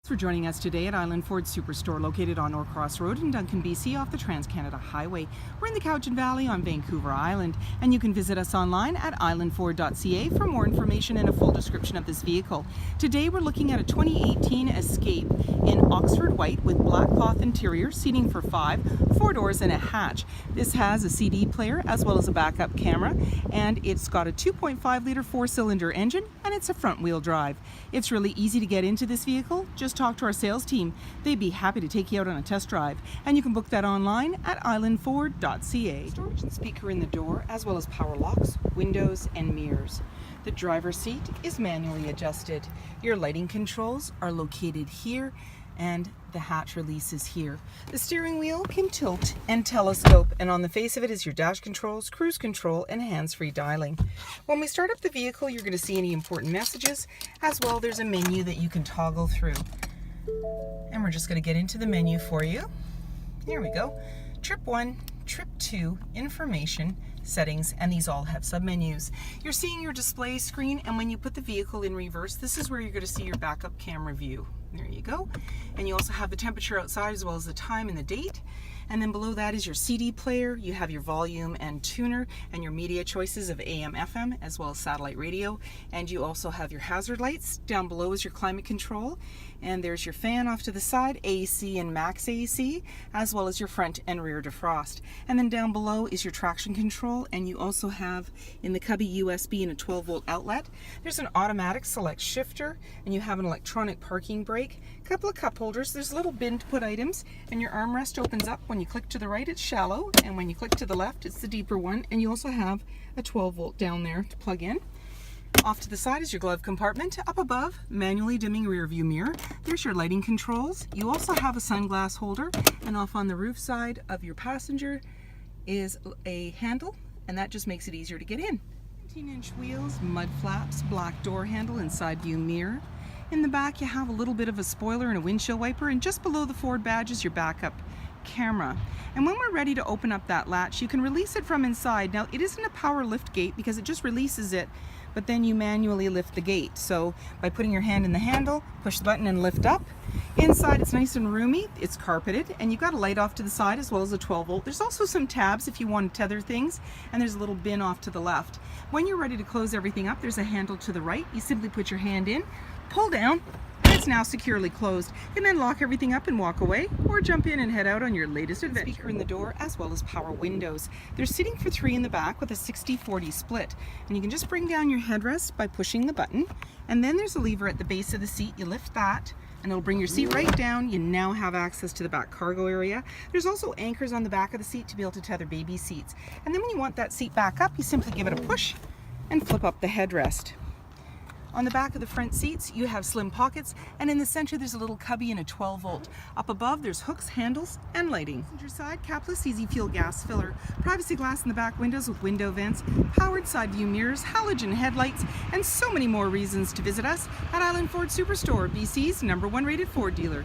For joining us today at Island Ford Superstore, located on Norcross Road in Duncan, BC, off the Trans-Canada Highway. We're in the Cowichan Valley on Vancouver Island, and you can visit us online at islandford.ca for more information and a full description of this vehicle. Today we're looking at a 2018 Escape in Oxford White with black cloth interior, seating for 4 doors and a hatch. This has a CD player as well as a backup camera, and it's got a 2.5 litre 4-cylinder engine, and it's a front wheel drive. It's really easy to get into this vehicle. Just talk to our sales team. They'd be happy to take you out on a test drive, and you can book that online at islandford.ca. Storage and speaker in the door, as well as power locks, windows, and mirrors. The driver's seat is manually adjusted. Your lighting controls are located here, and the hatch release is here. The steering wheel can tilt and telescope, and on the face of it is your dash controls, cruise control, and hands-free dialing. When we start up the vehicle, you're going to see any important messages. As well, there's a menu that you can toggle through. And we're just going to get into the menu for you. Here we go. Trip 1, Trip 2, Information, Settings, and these all have submenus. You're seeing your display screen, and when you put the vehicle in reverse, this is where you're going to see your backup camera view. There you go. And you also have the temperature outside as well as the time and the date. And then below that is your CD player. You have your volume and tuner and your media choices of AM, FM, as well as satellite radio. And you also have your hazard lights. Down below is your climate control. And there's your fan off to the side, AC and max AC, as well as your front and rear defrost. And then down below is your traction control. And you also have in the cubby USB and a 12-volt outlet. There's an automatic select shifter, and you have an electronic parking brake, a couple of cup holders. There's a little bin to put items, and your armrest opens up. When you click to the right, it's shallow, and when you click to the left, it's the deeper one. And you also have a 12-volt down there to plug in. Off to the side is your glove compartment. Up above, manually dimming rear view mirror. There's your lighting controls. You also have a sunglass holder, and off on the roof side of your passenger is a handle, and that just makes it easier to get in. 18-inch wheels, mud flaps, black door handle, and side view mirror. In the back, you have a little bit of a spoiler and a windshield wiper, and just below the Ford badge is your backup camera. And when we're ready to open up that latch, you can release it from inside. Now, it isn't a power lift gate because it just releases it, but then you manually lift the gate. So by putting your hand in the handle, push the button and lift up. Inside, it's nice and roomy, it's carpeted, and you've got a light off to the side as well as a 12-volt. There's also some tabs if you want to tether things, and there's a little bin off to the left. When you're ready to close everything up, there's a handle to the right. You simply put your hand in, pull down, and it's now securely closed. You can then lock everything up and walk away, or jump in and head out on your latest adventure. Speaker in the door, as well as power windows. There's seating for 3 in the back with a 60-40 split, and you can just bring down your headrest by pushing the button, and then there's a lever at the base of the seat. You lift that, and it'll bring your seat right down. You now have access to the back cargo area. There's also anchors on the back of the seat to be able to tether baby seats. And then when you want that seat back up, you simply give it a push and flip up the headrest. On the back of the front seats, you have slim pockets, and in the center there's a little cubby and a 12-volt. Up above, there's hooks, handles, and lighting. Passenger side, capless easy fuel gas filler, privacy glass in the back windows with window vents, powered side view mirrors, halogen headlights, and so many more reasons to visit us at Island Ford Superstore, BC's #1 rated Ford dealer.